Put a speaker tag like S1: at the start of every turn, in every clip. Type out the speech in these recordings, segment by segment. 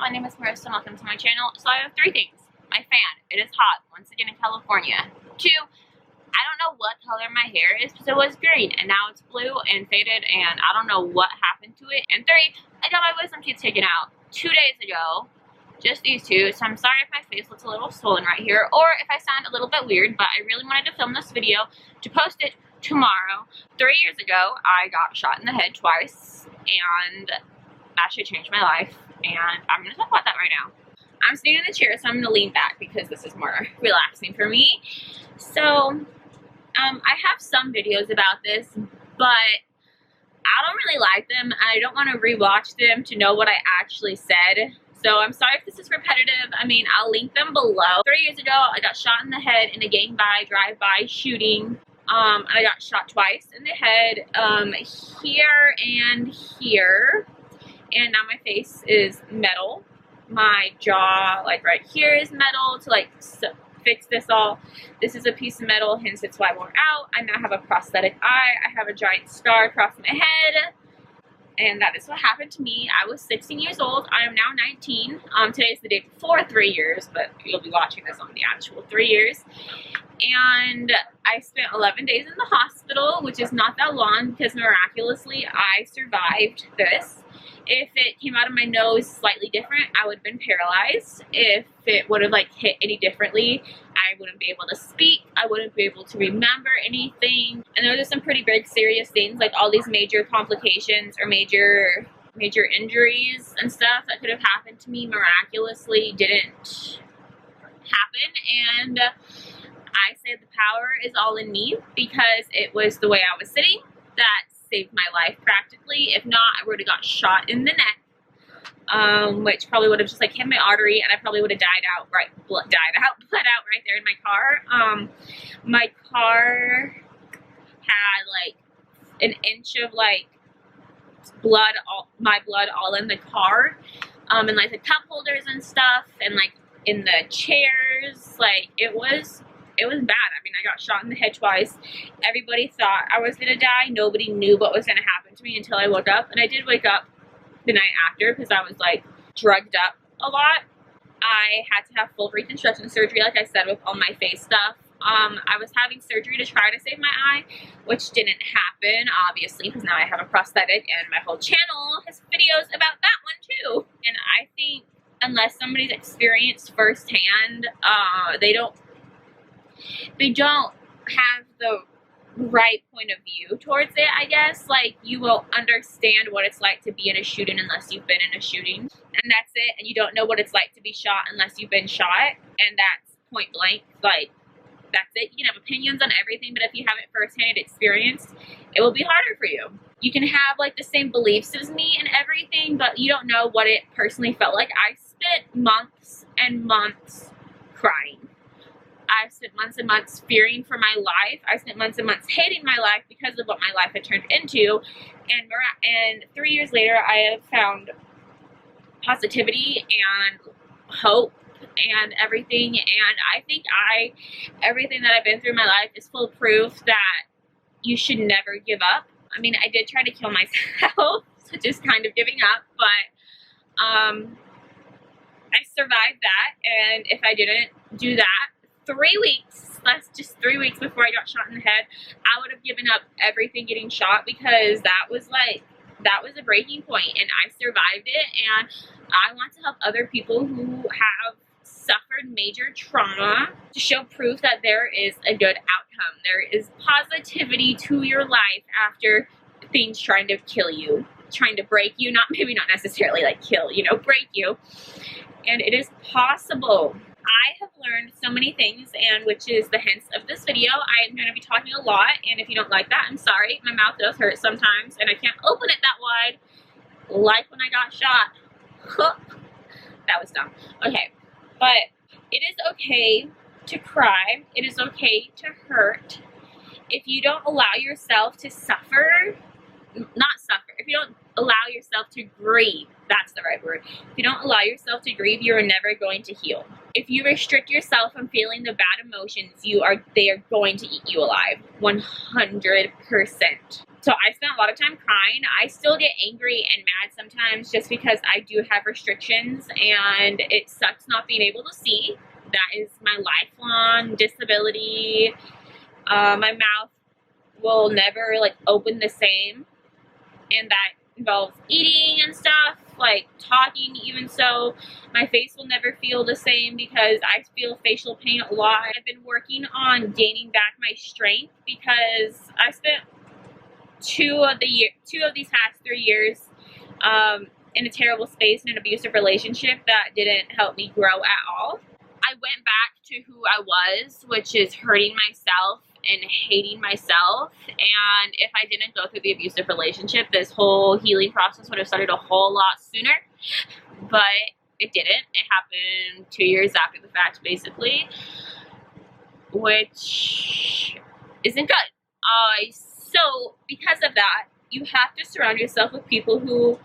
S1: my name is Marissa and welcome to my channel. So I have 3 things. My fan, it is hot, once again in California. 2, I don't know what color my hair is because it was green and now it's blue and faded and I don't know what happened to it. And 3, I got my wisdom teeth taken out 2 days ago. Just these 2, so I'm sorry if my face looks a little swollen right here or if I sound a little bit weird, but I really wanted to film this video to post it tomorrow. 3 years ago, I got shot in the head twice and that should change my life, and I'm going to talk about that right now. I'm sitting in the chair, so I'm going to lean back because this is more relaxing for me. So, I have some videos about this, but I don't really like them, and I don't want to rewatch them to know what I actually said. So, I'm sorry if this is repetitive. I mean, I'll link them below. 3 years ago, I got shot in the head in a drive-by shooting. I got shot twice in the head, here and here. And now my face is metal. My jaw, like right here, is metal to like fix this all. This is a piece of metal, hence it's why I wore out. I now have a prosthetic eye. I have a giant scar across my head. And that is what happened to me. I was 16 years old. I am now 19. Today is the day before 3 years, but you'll be watching this on the actual 3 years. And I spent 11 days in the hospital, which is not that long because miraculously I survived this. If it came out of my nose slightly different, I would have been paralyzed. If it would have like hit any differently, I wouldn't be able to speak. I wouldn't be able to remember anything. And there were some pretty big serious things, like all these major complications or major injuries and stuff that could have happened to me miraculously didn't happen. And I say the power is all in me because it was the way I was sitting that saved my life practically. If not, I would have got shot in the neck, which probably would have just like hit my artery, and I probably would have bled out right there in my car. My car had like an inch of like my blood all in the car, and like the cup holders and stuff, and like in the chairs. Like it was bad. I mean, I got shot in the head twice. Everybody thought I was gonna die. Nobody knew what was gonna happen to me until I woke up. And I did wake up the night after because I was like drugged up a lot. I had to have full reconstruction surgery, like I said, with all my face stuff. I was having surgery to try to save my eye, which didn't happen, obviously, because now I have a prosthetic, and my whole channel has videos about that one too. And I think unless somebody's experienced firsthand, they don't have the right point of view towards it, I guess. Like, you won't understand what it's like to be in a shooting unless you've been in a shooting. And that's it. And you don't know what it's like to be shot unless you've been shot. And that's point blank. Like, that's it. You can have opinions on everything, but if you haven't firsthand experienced, it will be harder for you. You can have, like, the same beliefs as me and everything, but you don't know what it personally felt like. I spent months and months crying. I spent months and months fearing for my life. I spent months and months hating my life because of what my life had turned into. And 3 years later, I have found positivity and hope and everything. And I think everything that I've been through in my life is full proof that you should never give up. I mean, I did try to kill myself, so just kind of giving up, but I survived that. And if I didn't do that, 3 weeks, that's just 3 weeks before I got shot in the head, I would have given up everything getting shot because that was a breaking point, and I survived it. And I want to help other people who have suffered major trauma to show proof that there is a good outcome. There is positivity to your life after things trying to kill you, trying to break you, maybe not necessarily like kill, break you. And it is possible. I have learned so many things, and which is the hints of this video. I'm going to be talking a lot, and if you don't like that, I'm sorry. My mouth does hurt sometimes, and I can't open it that wide, like when I got shot. That was dumb. Okay, but it is okay to cry. It is okay to hurt. If you don't allow yourself to suffer, if you don't allow yourself to grieve, that's the right word. If you don't allow yourself to grieve, you are never going to heal. If you restrict yourself from feeling the bad emotions, they are going to eat you alive. 100%. So I spent a lot of time crying. I still get angry and mad sometimes just because I do have restrictions and it sucks not being able to see. That is my lifelong disability. My mouth will never like open the same, and that involves eating and stuff, like talking even so. My face will never feel the same because I feel facial pain a lot. I've been working on gaining back my strength because I spent two of these past 3 years in a terrible space in an abusive relationship that didn't help me grow at all. I went back to who I was, which is hurting myself and hating myself. And if I didn't go through the abusive relationship, this whole healing process would have started a whole lot sooner. But it didn't. It happened 2 years after the fact, basically, which isn't good. So because of that, you have to surround yourself with people who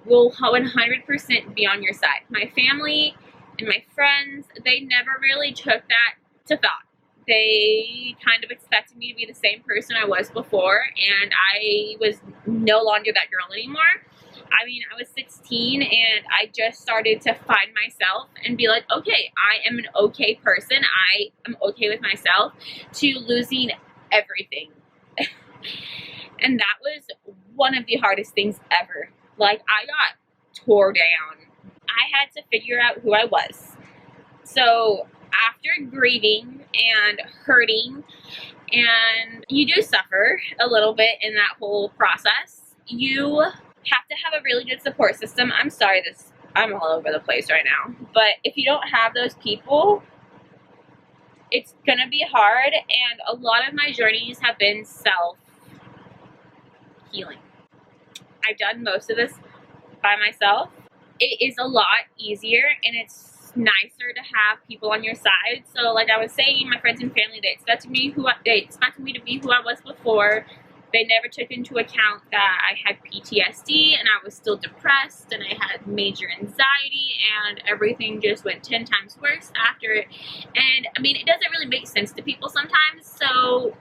S1: will 100% be on your side. My family and my friends, they never really took that to thought. They kind of expected me to be the same person I was before, and I was no longer that girl anymore. I mean, I was 16 and I just started to find myself and be like, okay, I am an okay person. I am okay with myself, to losing everything. And that was one of the hardest things ever. Like, I got tore down. I had to figure out who I was. So after grieving and hurting, and you do suffer a little bit in that whole process, you have to have a really good support system. I'm sorry, I'm all over the place right now. But if you don't have those people, it's gonna be hard. And a lot of my journeys have been self-healing. I've done most of this by myself. It is a lot easier, and it's nicer to have people on your side. So like I was saying, my friends and family, they expected me to be who I was before. They never took into account that I had PTSD and I was still depressed and I had major anxiety, and everything just went 10 times worse after it. And I mean, it doesn't really make sense to people sometimes, so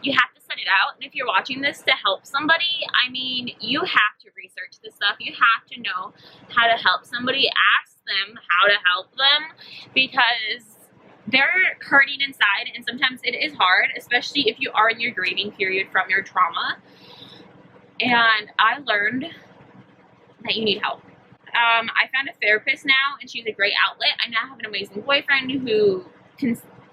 S1: you have to set it out. And if you're watching this to help somebody, I mean, you have to research this stuff. You have to know how to help somebody. Ask them how to help them, because they're hurting inside, and sometimes it is hard, especially if you are in your grieving period from your trauma. And I learned that you need help. I found a therapist now, and she's a great outlet. I now have an amazing boyfriend who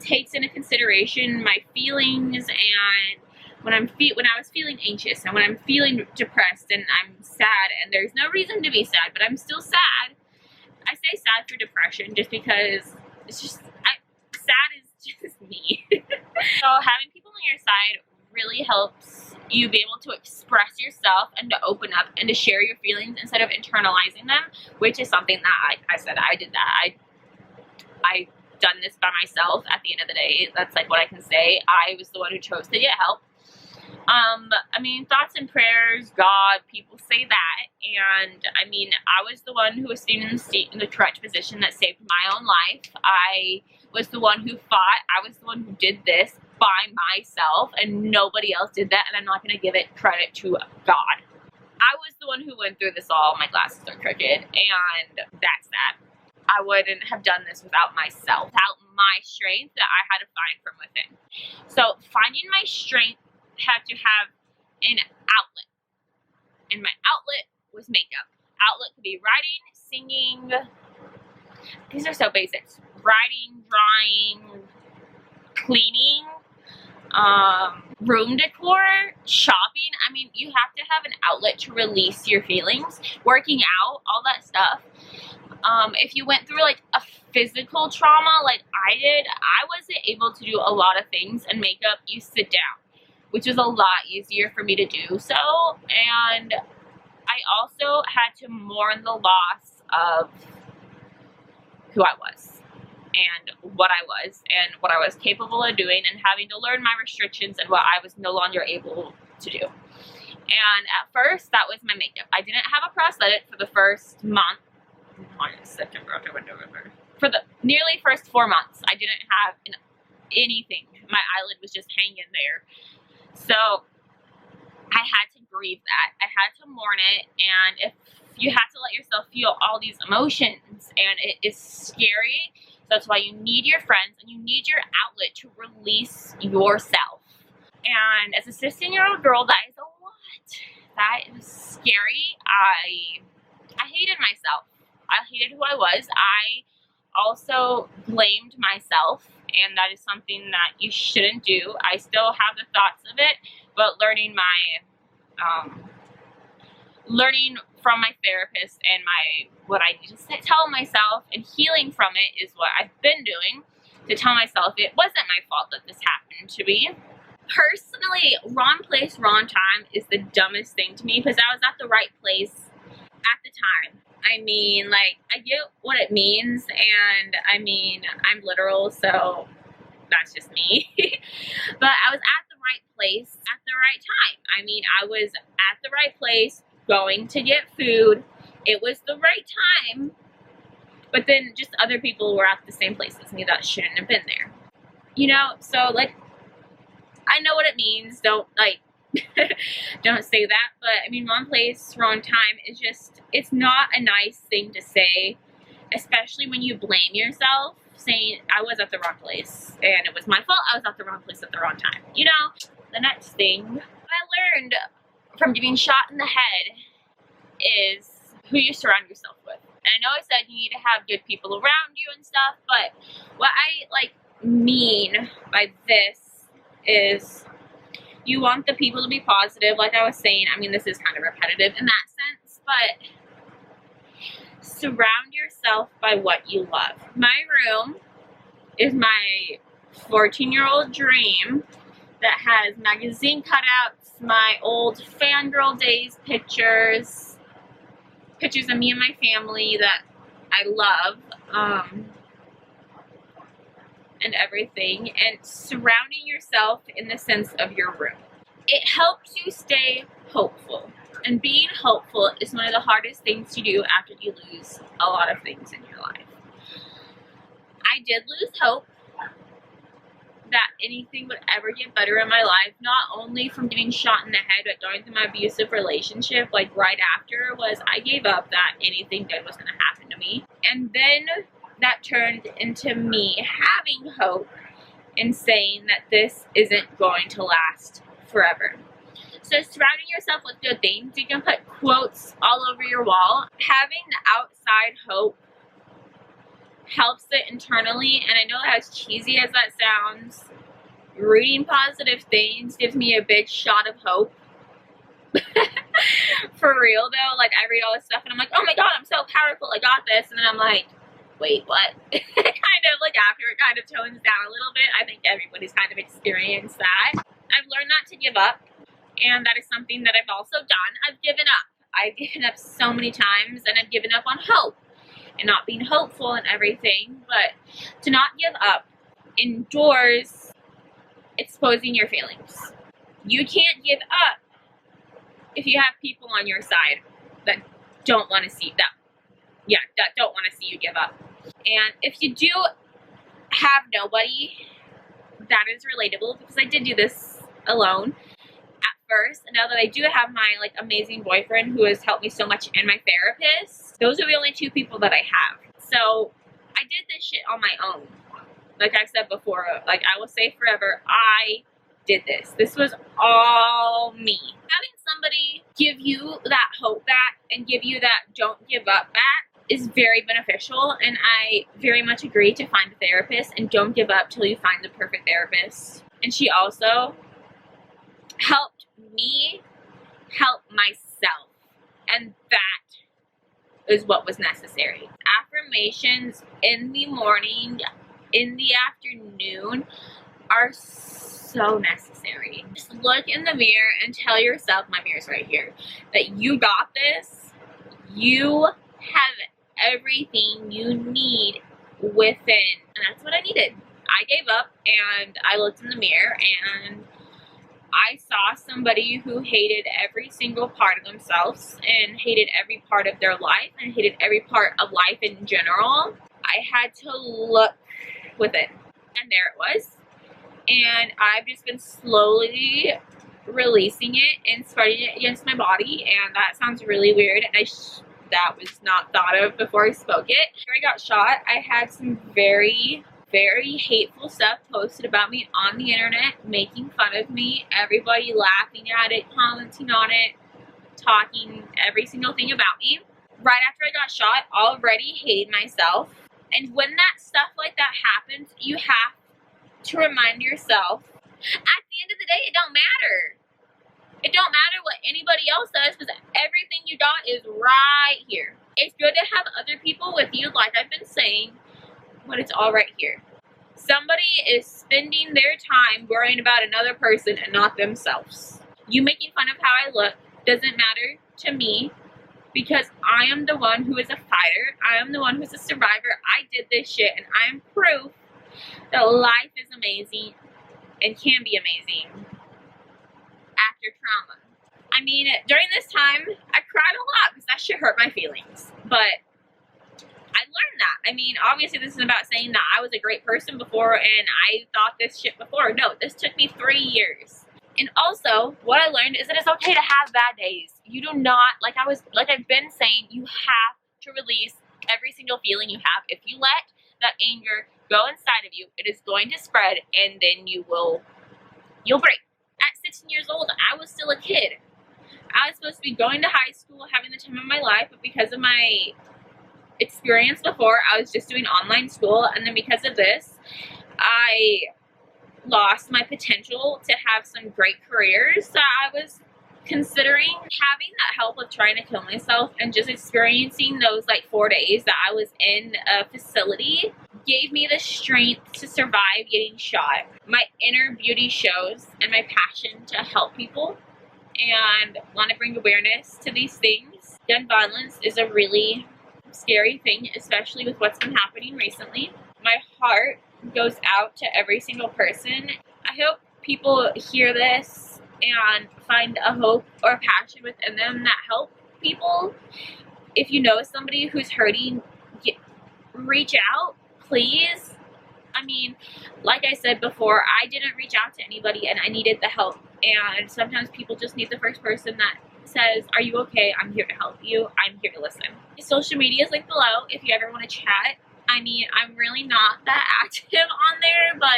S1: takes into consideration my feelings, and when I was feeling anxious and when I'm feeling depressed and I'm sad, and there's no reason to be sad, but I'm still sad. I say sad for depression just because it's just, sad is just me. So having people on your side really helps you be able to express yourself and to open up and to share your feelings instead of internalizing them, which is something that I said I did that. I done this by myself. At the end of the day, that's like what I can say. I was the one who chose to get help. I mean, thoughts and prayers, God, people say that, and I mean, I was the one who was sitting in the correct position that saved my own life. I was the one who fought. I was the one who did this by myself, and nobody else did that, and I'm not going to give it credit to God. I was the one who went through this all. My glasses are crooked, and that's that. I wouldn't have done this without myself, without my strength that I had to find from within. So finding my strength had to have an outlet, and my outlet was makeup. Outlet could be writing, singing. These are so basics. Writing, drawing, cleaning, room decor, shopping. I mean, you have to have an outlet to release your feelings. Working out, all that stuff. If you went through like a physical trauma like I did, I wasn't able to do a lot of things, and makeup, you sit down, which was a lot easier for me to do so. And I also had to mourn the loss of who I was and what I was and what I was capable of doing, and having to learn my restrictions and what I was no longer able to do. And at first, that was my makeup. I didn't have a prosthetic for the first month. September, October, November. For the nearly first 4 months, I didn't have anything. My eyelid was just hanging there. So I had to grieve that. I had to mourn it. And if you have to let yourself feel all these emotions, and it is scary. So that's why you need your friends and you need your outlet to release yourself. And as a 16-year-old girl, that is a lot. That is scary. I hated myself. I hated who I was. I also blamed myself, and that is something that you shouldn't do. I still have the thoughts of it, but learning from my therapist and what I need to tell myself and healing from it is what I've been doing, to tell myself it wasn't my fault that this happened to me. Personally, wrong place, wrong time is the dumbest thing to me, because I was at the right place at the time. I mean, like, I get what it means, and I mean, I'm literal, so that's just me. But I was at the right place at the right time. I mean, I was at the right place, going to get food. It was the right time, but then just other people were at the same place as me that shouldn't have been there. You know, so, like, I know what it means. Don't, like, don't say that, but I mean, wrong place, wrong time is just, it's not a nice thing to say, especially when you blame yourself, saying I was at the wrong place and it was my fault. I was at the wrong place at the wrong time. You know, the next thing I learned from getting shot in the head is who you surround yourself with. And I know I said you need to have good people around you and stuff, but what I mean by this is you want the people to be positive, like I was saying. I mean, this is kind of repetitive in that sense, but surround yourself by what you love. My room is my 14-year-old dream that has magazine cutouts, my old fangirl days pictures of me and my family that I love, and everything, and surrounding yourself in the sense of your room. It helps you stay hopeful, and being hopeful is one of the hardest things to do after you lose a lot of things in your life. I did lose hope that anything would ever get better in my life, not only from getting shot in the head, but going through my abusive relationship, like right after, was I gave up that anything good was going to happen to me. And then that turned into me having hope and saying that this isn't going to last forever. So surrounding yourself with good things. You can put quotes all over your wall. Having the outside hope helps it internally, and I know as cheesy as that sounds, reading positive things gives me a big shot of hope. For real though, like I read all this stuff and I'm like, oh my god, I'm so powerful, I got this, and then I'm like, wait, what? Kind of like after it kind of tones down a little bit. I think everybody's kind of experienced that. I've learned not to give up, and that is something that I've also done. I've given up. I've given up so many times, and I've given up on hope and not being hopeful and everything. But to not give up endures exposing your feelings. You can't give up if you have people on your side that don't want to see that. Yeah, that don't want to see you give up. And if you do have nobody, that is relatable, because I did do this alone at first, and now that I do have my amazing boyfriend who has helped me so much, and my therapist, those are the only two people that I have. So I did this shit on my own. Like I said before, I will say forever, I did this. This was all me. Having somebody give you that hope back and give you that don't give up back is very beneficial, and I very much agree to find a therapist and don't give up till you find the perfect therapist. And she also helped me help myself, and that is what was necessary. Affirmations in the morning, in the afternoon are so necessary. Just look in the mirror and tell yourself, my mirror's right here, that you got this. You have everything you need within. And that's what I needed. I gave up and I looked in the mirror and I saw somebody who hated every single part of themselves and hated every part of their life and hated every part of life in general. I had to look within, and there it was. And I've just been slowly releasing it and spreading it against my body, and that sounds really weird, and that was not thought of before I spoke it. After I got shot, I had some very hateful stuff posted about me on the internet, making fun of me, everybody laughing at it, commenting on it, talking every single thing about me. Right after I got shot, already hated myself. And when that stuff like that happens, you have to remind yourself, at the end of the day, it don't matter. It don't matter what anybody else does, because everything you got is right here. It's good to have other people with you, like I've been saying, but it's all right here. Somebody is spending their time worrying about another person and not themselves. You making fun of how I look doesn't matter to me, because I am the one who is a fighter. I am the one who's a survivor. I did this shit, and I am proof that life is amazing and can be amazing after trauma. I mean, during this time, I cried a lot because that shit hurt my feelings. But I learned that. I mean, obviously this isn't about saying that I was a great person before and I thought this shit before. No, this took me 3 years. And also, what I learned is that it's okay to have bad days. You do not, like I've been saying, you have to release every single feeling you have. If you let that anger go inside of you, it is going to spread, and then you'll break. At 16 years old, I was still a kid. I was supposed to be going to high school, having the time of my life, but because of my experience before, I was just doing online school, and then because of this, I lost my potential to have some great careers that I was considering. Having that help of trying to kill myself and just experiencing those like 4 days that I was in a facility gave me the strength to survive getting shot. My inner beauty shows and my passion to help people and want to bring awareness to these things. Gun violence is a really scary thing, especially with what's been happening recently. My heart goes out to every single person. I hope people hear this and find a hope or a passion within them that help people. If you know somebody who's hurting, reach out, please. I mean, like I said before, I didn't reach out to anybody and I needed the help. And sometimes people just need the first person that says, are you okay? I'm here to help you. I'm here to listen. Social media is linked below if you ever want to chat. I mean, I'm really not that active on there, but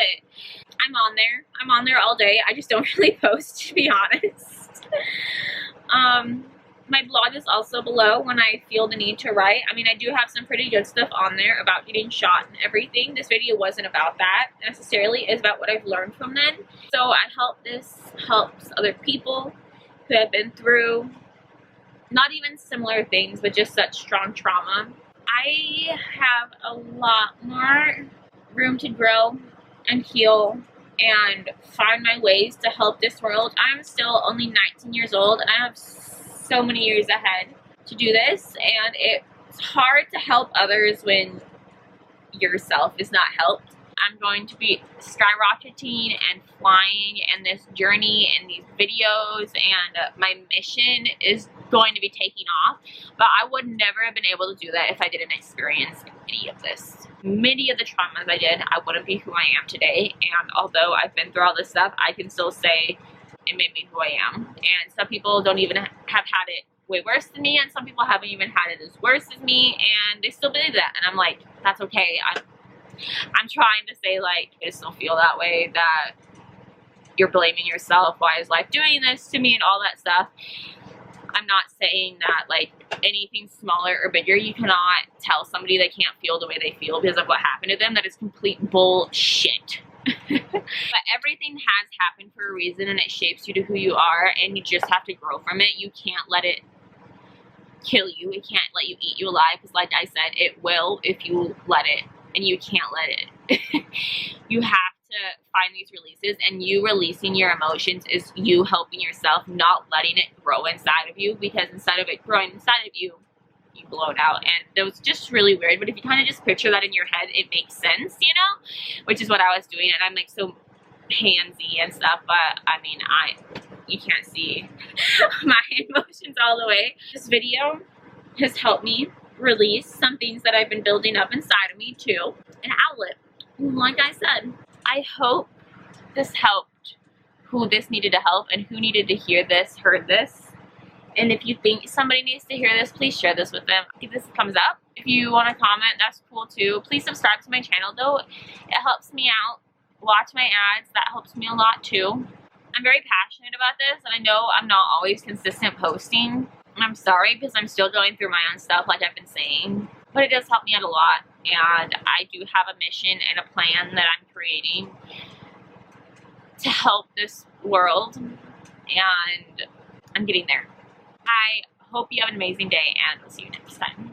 S1: I'm on there. I'm on there all day. I just don't really post, to be honest. My blog is also below when I feel the need to write. I mean, I do have some pretty good stuff on there about getting shot and everything. This video wasn't about that necessarily. It's about what I've learned from them. So I hope this helps other people who have been through not even similar things, but just such strong trauma. I have a lot more room to grow and heal and find my ways to help this world. I'm still only 19 years old and I have so many years ahead to do this, and it's hard to help others when yourself is not helped. I'm going to be skyrocketing and flying in this journey and these videos, and my mission is going to be taking off, but I would never have been able to do that if I didn't experience any of this. Many of the traumas I did, I wouldn't be who I am today, and although I've been through all this stuff, I can still say it made me who I am. And some people don't even have had it way worse than me, and some people haven't even had it as worse as me, and they still believe that, and I'm like, that's okay. I'm trying to say, like, I still feel that way, that you're blaming yourself, why is life doing this to me, and all that stuff. I'm not saying that, like, anything smaller or bigger, you cannot tell somebody they can't feel the way they feel because of what happened to them. That is complete bullshit. But everything has happened for a reason, and it shapes you to who you are, and you just have to grow from it. You can't let it kill you. It can't let you eat you alive, because like I said, it will if you let it, and you can't let it. You have to find these releases, and you releasing your emotions is you helping yourself, not letting it grow inside of you, because instead of it growing inside of you, you blow it out. And it was just really weird, but if you kind of just picture that in your head, it makes sense, you know, which is what I was doing. And I'm like so handsy and stuff, but I mean, you can't see my emotions all the way. This video has helped me release some things that I've been building up inside of me too, an outlet. Like I said, I hope this helped who this needed to help and who needed to hear this, heard this. And if you think somebody needs to hear this, please share this with them. Give this a thumbs up. If you want to comment, that's cool too. Please subscribe to my channel though. It helps me out. Watch my ads. That helps me a lot too. I'm very passionate about this, and I know I'm not always consistent posting. I'm sorry because I'm still going through my own stuff like I've been saying. But it does help me out a lot. And I do have a mission and a plan that I'm creating to help this world. And I'm getting there. I hope you have an amazing day, and we'll see you next time.